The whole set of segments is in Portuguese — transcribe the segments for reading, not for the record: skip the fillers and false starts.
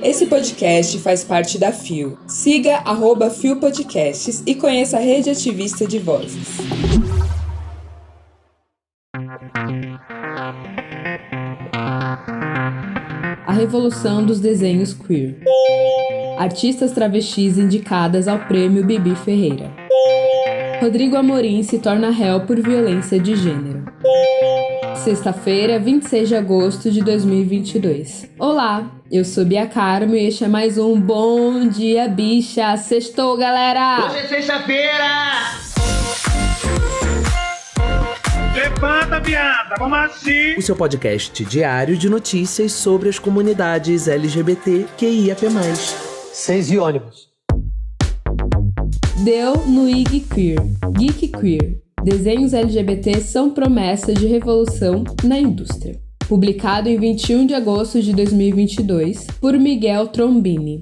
Esse podcast faz parte da FIO. Siga @FIO Podcasts e conheça a rede ativista de vozes. A revolução dos desenhos queer. Artistas travestis indicadas ao prêmio Bibi Ferreira. Rodrigo Amorim se torna réu por violência de gênero. Sexta-feira, 26 de agosto de 2022. Olá, eu sou Bia Carmo e este é mais um Bom Dia Bicha. Sextou, galera! Hoje é sexta-feira! Levanta, viada, vamos assim! O seu podcast diário de notícias sobre as comunidades LGBTQIAP+. 6 e ônibus. Deu no IG Queer, Geek Queer. Desenhos LGBT são promessas de revolução na indústria. Publicado em 21 de agosto de 2022 por Miguel Trombini.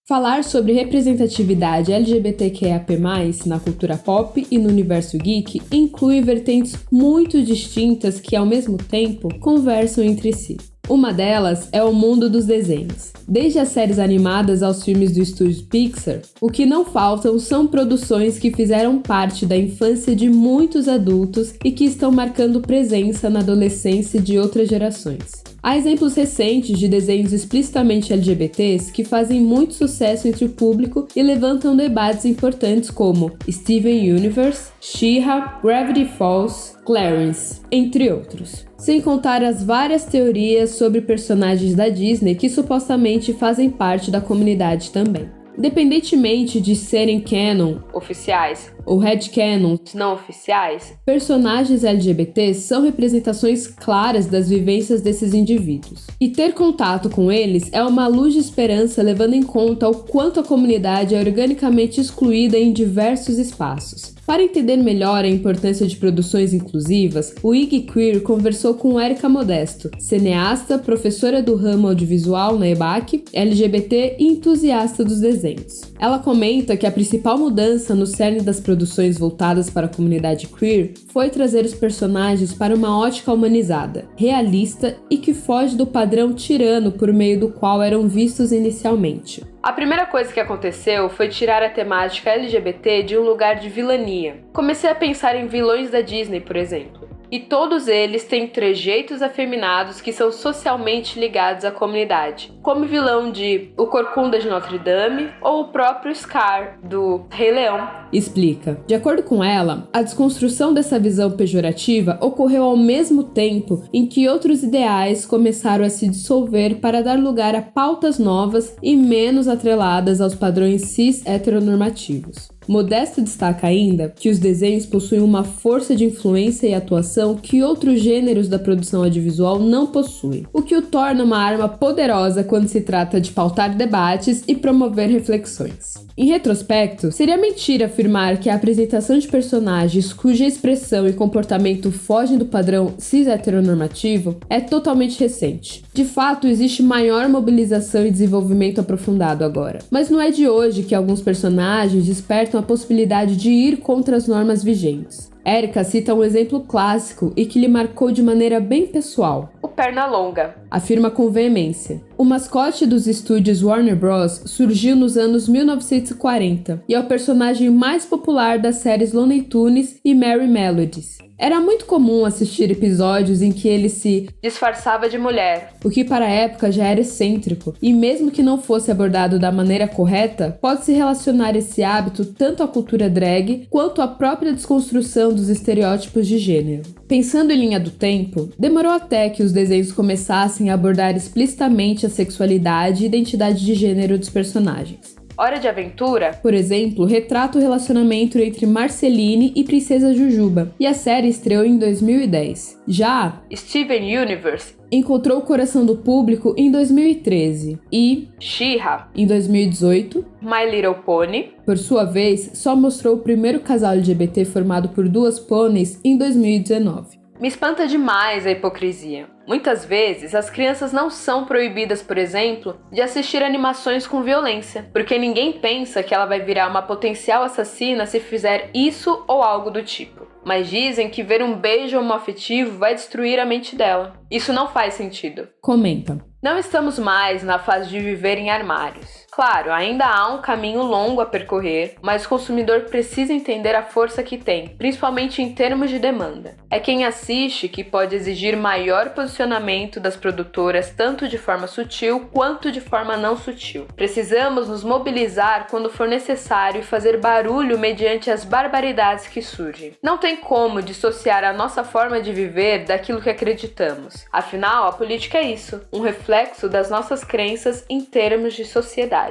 Falar sobre representatividade LGBTQIAP+, na cultura pop e no universo geek inclui vertentes muito distintas que, ao mesmo tempo, conversam entre si. Uma delas é o mundo dos desenhos. Desde as séries animadas aos filmes do estúdio Pixar, o que não faltam são produções que fizeram parte da infância de muitos adultos e que estão marcando presença na adolescência de outras gerações. Há exemplos recentes de desenhos explicitamente LGBTs que fazem muito sucesso entre o público e levantam debates importantes como Steven Universe, She-Ra, Gravity Falls, Clarence, entre outros. Sem contar as várias teorias sobre personagens da Disney que supostamente fazem parte da comunidade também. Independentemente de serem canon oficiais ou headcanons não oficiais, personagens LGBTs são representações claras das vivências desses indivíduos. E ter contato com eles é uma luz de esperança, levando em conta o quanto a comunidade é organicamente excluída em diversos espaços. Para entender melhor a importância de produções inclusivas, o IG Queer conversou com Érica Modesto, cineasta, professora do ramo audiovisual na EBAC, LGBT e entusiasta dos desenhos. Ela comenta que a principal mudança no cerne das produções voltadas para a comunidade queer foi trazer os personagens para uma ótica humanizada, realista e que foge do padrão tirano por meio do qual eram vistos inicialmente. A primeira coisa que aconteceu foi tirar a temática LGBT de um lugar de vilania. Comecei a pensar em vilões da Disney, por exemplo. E todos eles têm trejeitos afeminados que são socialmente ligados à comunidade, como o vilão de O Corcunda de Notre Dame ou o próprio Scar, do Rei Leão. Explica. De acordo com ela, a desconstrução dessa visão pejorativa ocorreu ao mesmo tempo em que outros ideais começaram a se dissolver para dar lugar a pautas novas e menos atreladas aos padrões cis-heteronormativos. Modesto destaca ainda que os desenhos possuem uma força de influência e atuação que outros gêneros da produção audiovisual não possuem, o que o torna uma arma poderosa quando se trata de pautar debates e promover reflexões. Em retrospecto, seria mentira afirmar que a apresentação de personagens cuja expressão e comportamento fogem do padrão cis-heteronormativo é totalmente recente. De fato, existe maior mobilização e desenvolvimento aprofundado agora. Mas não é de hoje que alguns personagens despertam a possibilidade de ir contra as normas vigentes. Érica cita um exemplo clássico e que lhe marcou de maneira bem pessoal. O Pernalonga. Afirma com veemência. O mascote dos estúdios Warner Bros. Surgiu nos anos 1940 e é o personagem mais popular das séries Looney Tunes e Merrie Melodies. Era muito comum assistir episódios em que ele se disfarçava de mulher, o que para a época já era excêntrico, e mesmo que não fosse abordado da maneira correta, pode-se relacionar esse hábito tanto à cultura drag quanto à própria desconstrução dos estereótipos de gênero. Pensando em linha do tempo, demorou até que os desenhos começassem a abordar explicitamente a sexualidade e identidade de gênero dos personagens. Hora de Aventura, por exemplo, retrata o relacionamento entre Marceline e Princesa Jujuba, e a série estreou em 2010. Já Steven Universe encontrou o coração do público em 2013 e She-Ra em 2018. My Little Pony, por sua vez, só mostrou o primeiro casal LGBT formado por duas pôneis em 2019. Me espanta demais a hipocrisia. Muitas vezes, as crianças não são proibidas, por exemplo, de assistir animações com violência, porque ninguém pensa que ela vai virar uma potencial assassina se fizer isso ou algo do tipo. Mas dizem que ver um beijo homoafetivo vai destruir a mente dela. Isso não faz sentido. Comenta. Não estamos mais na fase de viver em armários. Claro, ainda há um caminho longo a percorrer, mas o consumidor precisa entender a força que tem, principalmente em termos de demanda. É quem assiste que pode exigir maior posicionamento das produtoras, tanto de forma sutil quanto de forma não sutil. Precisamos nos mobilizar quando for necessário e fazer barulho mediante as barbaridades que surgem. Não tem como dissociar a nossa forma de viver daquilo que acreditamos. Afinal, a política é isso, um reflexo das nossas crenças em termos de sociedade.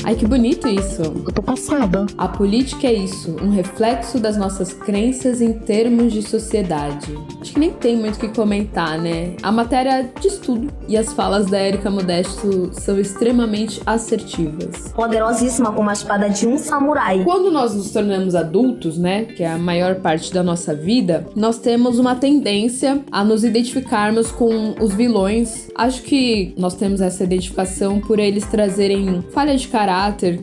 Ai, que bonito isso. Eu tô passada. A política é isso, um reflexo das nossas crenças em termos de sociedade. Acho que nem tem muito o que comentar, né? A matéria diz tudo. E as falas da Érica Modesto são extremamente assertivas. Poderosíssima como a espada de um samurai. Quando nós nos tornamos adultos, né, que é a maior parte da nossa vida, nós temos uma tendência a nos identificarmos com os vilões. Acho que nós temos essa identificação por eles trazerem falha de caráter,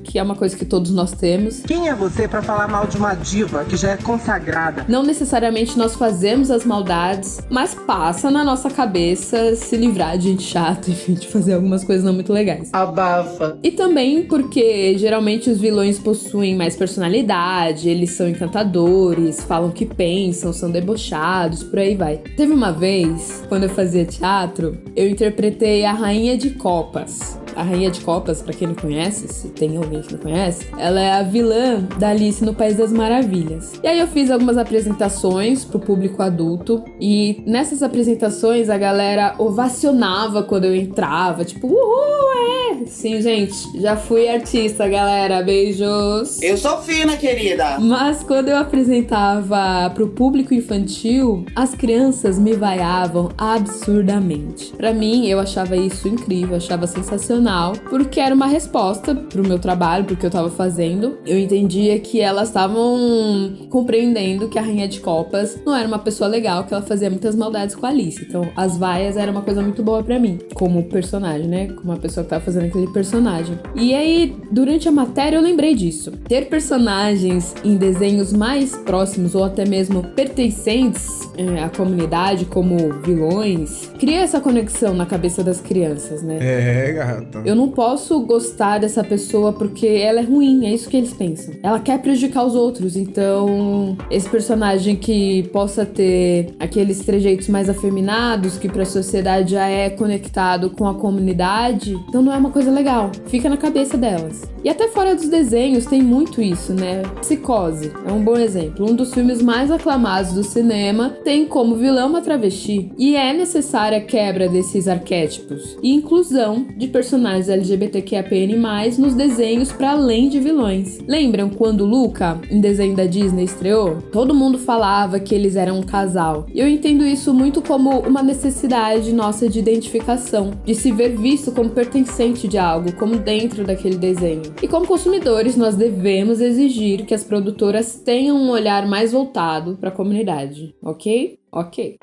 que é uma coisa que todos nós temos. Quem é você pra falar mal de uma diva que já é consagrada? Não necessariamente nós fazemos as maldades, mas passa na nossa cabeça se livrar de gente chata, enfim, de fazer algumas coisas não muito legais. Abafa. E também porque geralmente os vilões possuem mais personalidade, eles são encantadores, falam o que pensam, são debochados, por aí vai. Teve uma vez, quando eu fazia teatro, eu interpretei a Rainha de Copas. A Rainha de Copas, pra quem não conhece, se tem alguém que não conhece, ela é a vilã da Alice no País das Maravilhas. E aí eu fiz algumas apresentações pro público adulto, e nessas apresentações a galera ovacionava quando eu entrava, tipo, uhul, é! Sim, gente, já fui artista, galera, beijos! Eu sou fina, querida! Mas quando eu apresentava pro público infantil, as crianças me vaiavam absurdamente. Pra mim, eu achava isso incrível, achava sensacional, porque era uma resposta pro meu trabalho, pro que eu tava fazendo. Eu entendia que elas estavam compreendendo que a Rainha de Copas não era uma pessoa legal, que ela fazia muitas maldades com a Alice. Então, as vaias eram uma coisa muito boa pra mim, como personagem, né? Como uma pessoa que tava fazendo aquele personagem. E aí, durante a matéria, eu lembrei disso. Ter personagens em desenhos mais próximos ou até mesmo pertencentes à comunidade, como vilões, cria essa conexão na cabeça das crianças, né? É, gata. Eu não posso gostar dessa pessoa porque ela é ruim, é isso que eles pensam. Ela quer prejudicar os outros, então esse personagem que possa ter aqueles trejeitos mais afeminados, que pra sociedade já é conectado com a comunidade, então não é uma coisa legal. Fica na cabeça delas. E até fora dos desenhos tem muito isso, né? Psicose é um bom exemplo. Um dos filmes mais aclamados do cinema tem como vilão uma travesti. E é necessária a quebra desses arquétipos e inclusão de personagens LGBTQIAPN+, nos desenhos para além de vilões. Lembram quando Luca, em desenho da Disney, estreou? Todo mundo falava que eles eram um casal. E eu entendo isso muito como uma necessidade nossa de identificação, de se ver visto como pertencente de algo, como dentro daquele desenho. E como consumidores, nós devemos exigir que as produtoras tenham um olhar mais voltado para a comunidade, ok? Ok.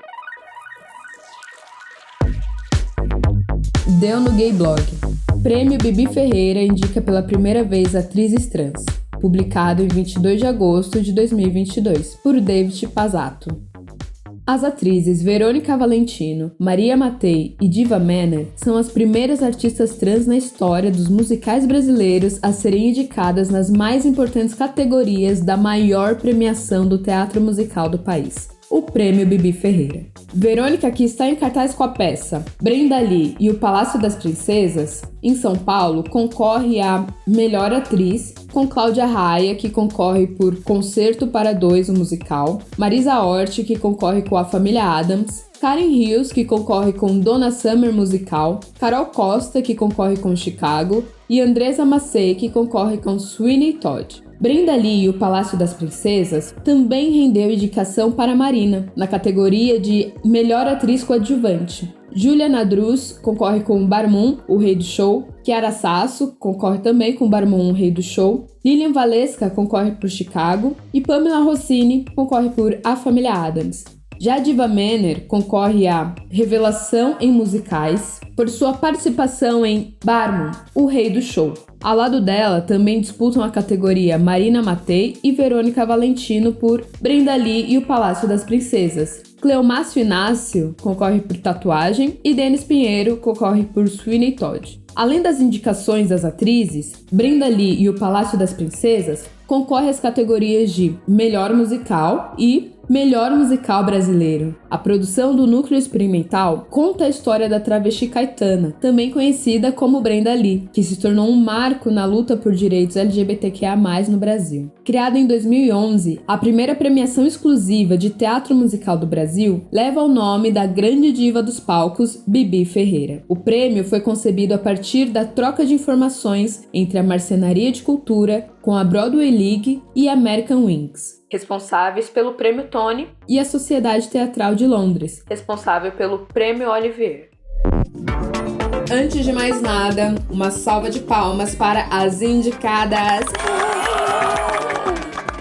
Deu no Gay Blog. Prêmio Bibi Ferreira indica pela primeira vez atrizes trans. Publicado em 22 de agosto de 2022, por David Pazzato. As atrizes Verônica Valentino, Maria Matei e Diva Manner são as primeiras artistas trans na história dos musicais brasileiros a serem indicadas nas mais importantes categorias da maior premiação do teatro musical do país, o Prêmio Bibi Ferreira. Verônica, que está em cartaz com a peça Brenda Lee e o Palácio das Princesas, em São Paulo, concorre a Melhor Atriz, com Cláudia Raia, que concorre por Concerto para Dois, o musical, Marisa Hort, que concorre com A Família Addams, Karen Hills, que concorre com Donna Summer musical, Carol Costa, que concorre com Chicago, e Andressa Massey, que concorre com Sweeney Todd. Brenda Lee e o Palácio das Princesas também rendeu indicação para Marina, na categoria de Melhor Atriz Coadjuvante. Júlia Nadruz concorre com Barmum, o Rei do Show. Chiara Sasso concorre também com Barmum, o Rei do Show. Lilian Valesca concorre por Chicago. E Pamela Rossini concorre por A Família Addams. Já Diva Manner concorre a Revelação em Musicais por sua participação em Barman, o Rei do Show. Ao lado dela também disputam a categoria Marina Mattei e Verônica Valentino por Brenda Lee e o Palácio das Princesas. Cleomácio Inácio concorre por Tatuagem e Denis Pinheiro concorre por Sweeney Todd. Além das indicações das atrizes, Brenda Lee e o Palácio das Princesas concorrem às categorias de Melhor Musical e Melhor Musical Brasileiro. A produção do Núcleo Experimental conta a história da travesti Caetana, também conhecida como Brenda Lee, que se tornou um marco na luta por direitos LGBTQIA+ no Brasil. Criada em 2011, a primeira premiação exclusiva de teatro musical do Brasil leva o nome da grande diva dos palcos, Bibi Ferreira. O prêmio foi concebido a partir da troca de informações entre a Marcenaria de Cultura com a Broadway League e a American Wings, responsáveis pelo Prêmio Tony, e a Sociedade Teatral de Londres, responsável pelo Prêmio Olivier. Antes de mais nada, uma salva de palmas para as indicadas!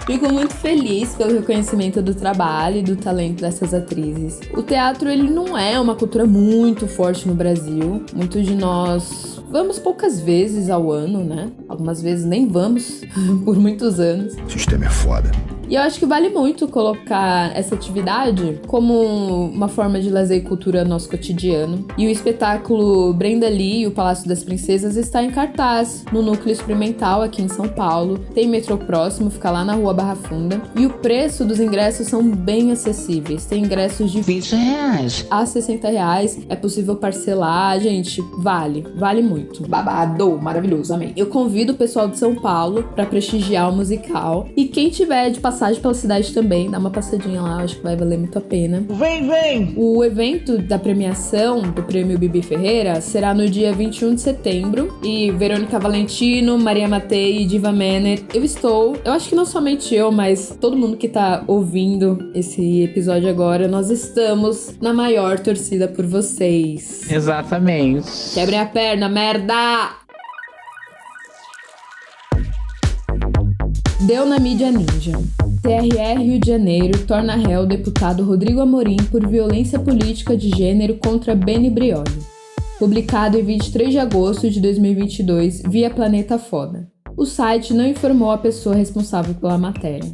Fico muito feliz pelo reconhecimento do trabalho e do talento dessas atrizes. O teatro, ele não é uma cultura muito forte no Brasil. Muitos de nós vamos poucas vezes ao ano, né? Algumas vezes nem vamos, por muitos anos. O sistema é foda. E eu acho que vale muito colocar essa atividade como uma forma de lazer e cultura no nosso cotidiano. E o espetáculo Brenda Lee e o Palácio das Princesas está em cartaz no Núcleo Experimental aqui em São Paulo. Tem metrô próximo, fica lá na Rua Barra Funda. E o preço dos ingressos são bem acessíveis. Tem ingressos de R$20 a R$60. É possível parcelar. Gente, vale muito. Babado, maravilhoso, amém. Eu convido o pessoal de São Paulo para prestigiar o musical. E quem tiver de passagem pela cidade também, dá uma passadinha lá, acho que vai valer muito a pena. Vem! O evento da premiação do Prêmio Bibi Ferreira será no dia 21 de setembro e Verônica Valentino, Maria Mattei e Diva Manner, eu acho que não somente eu, mas todo mundo que tá ouvindo esse episódio agora, nós estamos na maior torcida por vocês. Exatamente. Quebrem a perna, merda! Deu na mídia ninja. TRE Rio de Janeiro torna réu o deputado Rodrigo Amorim por violência política de gênero contra Beni Brioli. Publicado em 23 de agosto de 2022 via Planeta Foda. O site não informou a pessoa responsável pela matéria.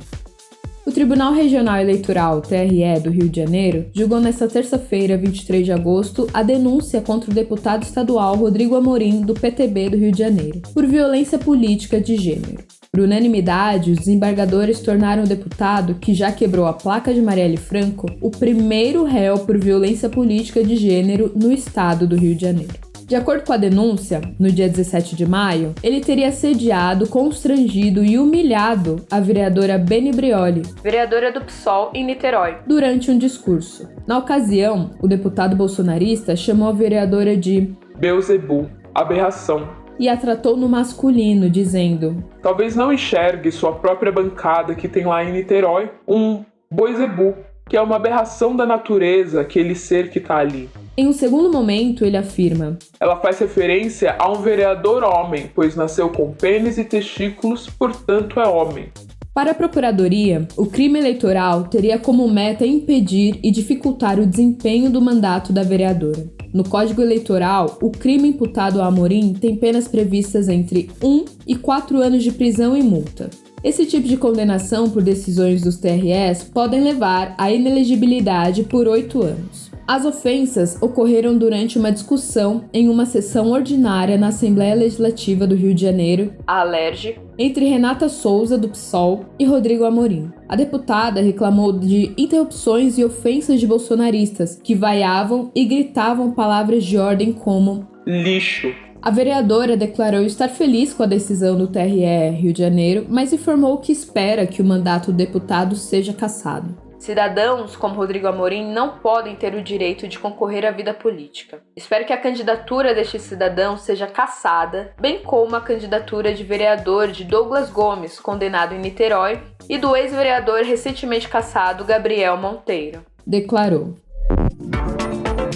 O Tribunal Regional Eleitoral, TRE, do Rio de Janeiro, julgou nesta terça-feira, 23 de agosto, a denúncia contra o deputado estadual Rodrigo Amorim, do PTB do Rio de Janeiro, por violência política de gênero. Por unanimidade, os desembargadores tornaram o deputado, que já quebrou a placa de Marielle Franco, o primeiro réu por violência política de gênero no estado do Rio de Janeiro. De acordo com a denúncia, no dia 17 de maio, ele teria assediado, constrangido e humilhado a vereadora Beni Brioli, vereadora do PSOL em Niterói, durante um discurso. Na ocasião, o deputado bolsonarista chamou a vereadora de Beelzebub, aberração, e a tratou no masculino, dizendo: talvez não enxergue sua própria bancada que tem lá em Niterói um Boizebu, que é uma aberração da natureza, aquele ser que tá ali. Em um segundo momento, ele afirma: ela faz referência a um vereador homem, pois nasceu com pênis e testículos, portanto é homem. Para a Procuradoria, o crime eleitoral teria como meta impedir e dificultar o desempenho do mandato da vereadora. No Código Eleitoral, o crime imputado a Amorim tem penas previstas entre 1 e 4 anos de prisão e multa. Esse tipo de condenação por decisões dos TREs podem levar à inelegibilidade por 8 anos. As ofensas ocorreram durante uma discussão em uma sessão ordinária na Assembleia Legislativa do Rio de Janeiro, a ALERJ, entre Renata Souza, do PSOL, e Rodrigo Amorim. A deputada reclamou de interrupções e ofensas de bolsonaristas, que vaiavam e gritavam palavras de ordem como lixo. A vereadora declarou estar feliz com a decisão do TRE Rio de Janeiro, mas informou que espera que o mandato do deputado seja cassado. Cidadãos como Rodrigo Amorim não podem ter o direito de concorrer à vida política. Espero que a candidatura deste cidadão seja cassada, bem como a candidatura de vereador de Douglas Gomes, condenado em Niterói, e do ex-vereador recentemente cassado Gabriel Monteiro. Declarou.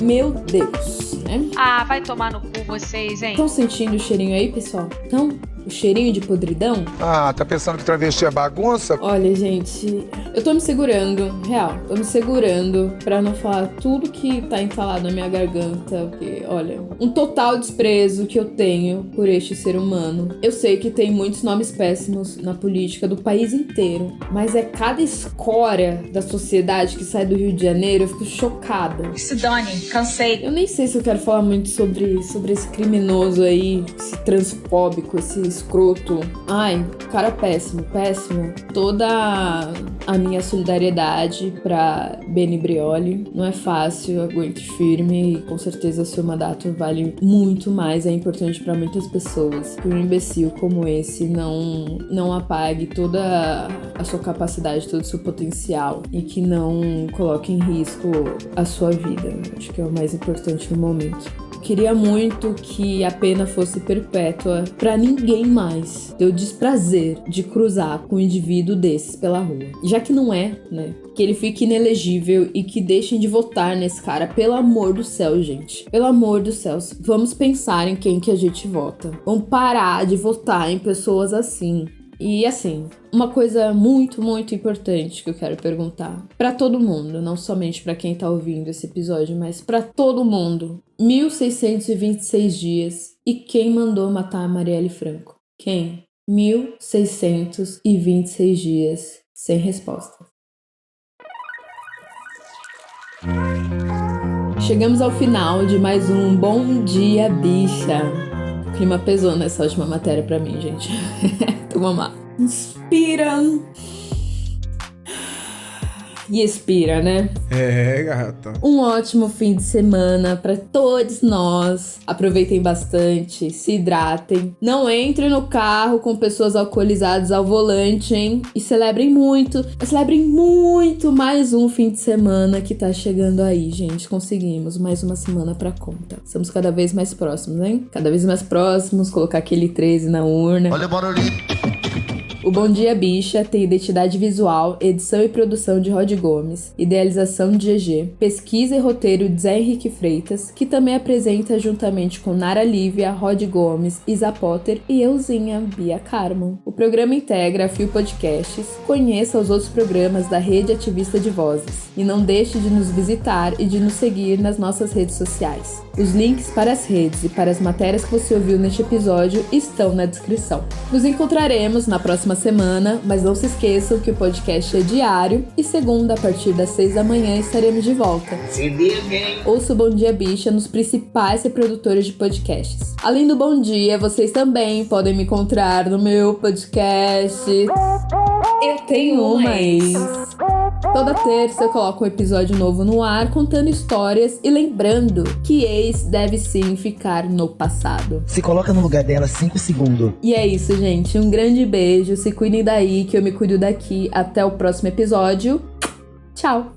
Meu Deus! né? Ah, vai tomar no cu vocês, hein? Estão sentindo o cheirinho aí, pessoal? Então, o cheirinho de podridão? Ah, tá pensando que travesti é bagunça? Olha, gente, eu tô me segurando, real. Tô me segurando pra não falar tudo que tá entalado na minha garganta. Porque, olha, um total desprezo que eu tenho por este ser humano. Eu sei que tem muitos nomes péssimos na política do país inteiro, mas é cada escória da sociedade que sai do Rio de Janeiro, eu fico chocada. Se dane, cansei. Eu nem sei se eu quero falar muito sobre esse criminoso aí, esse transfóbico, esse escroto. Ai, cara péssimo, péssimo. Toda a minha solidariedade pra Beni Brioli. Não é fácil, aguente firme e com certeza seu mandato vale muito mais, é importante pra muitas pessoas. Que um imbecil como esse não apague toda a sua capacidade, todo o seu potencial e que não coloque em risco a sua vida. Acho que é o mais importante no momento. Queria muito que a pena fosse perpétua pra ninguém mais ter o desprazer de cruzar com um indivíduo desses pela rua. Já que não é, né? Que ele fique inelegível e que deixem de votar nesse cara. Pelo amor do céu, gente. Pelo amor dos céus. Vamos pensar em quem que a gente vota. Vamos parar de votar em pessoas assim. E assim, uma coisa muito, muito importante que eu quero perguntar pra todo mundo, não somente pra quem tá ouvindo esse episódio, mas pra todo mundo. 1626 dias e quem mandou matar a Marielle Franco? Quem? 1626 dias sem resposta. Chegamos ao final de mais um Bom Dia Bicha. O clima pesou nessa última matéria pra mim, gente. Então vamos lá. Inspira. E expira, né? É, gata. Um ótimo fim de semana pra todos nós. Aproveitem bastante, se hidratem. Não entrem no carro com pessoas alcoolizadas ao volante, hein? E celebrem muito mais um fim de semana que tá chegando aí, gente. Conseguimos mais uma semana pra conta. Estamos cada vez mais próximos, hein? Cada vez mais próximos, colocar aquele 13 na urna. Olha o barulhinho. O Bom Dia Bicha tem identidade visual, edição e produção de Rod Gomes, idealização de GG, pesquisa e roteiro de Zé Henrique Freitas, que também apresenta juntamente com Nara Lívia, Rod Gomes, Isa Potter e euzinha, Bia Carmon. O programa integra a Fio Podcasts. Conheça os outros programas da Rede Ativista de Vozes. E não deixe de nos visitar e de nos seguir nas nossas redes sociais. Os links para as redes e para as matérias que você ouviu neste episódio estão na descrição. Nos encontraremos na próxima semana, mas não se esqueçam que o podcast é diário e segunda, a partir das 6 da manhã, estaremos de volta. Se liga, hein? Ouça o Bom Dia Bicha nos principais reprodutores de podcasts. Além do Bom Dia, vocês também podem me encontrar no meu podcast Eu Tenho Uma Ex. Toda terça eu coloco um episódio novo no ar contando histórias e lembrando que ex deve sim ficar no passado. Se coloca no lugar dela 5 segundos. E é isso, gente. Um grande beijo. Se cuidem daí, que eu me cuido daqui. Até o próximo episódio. Tchau!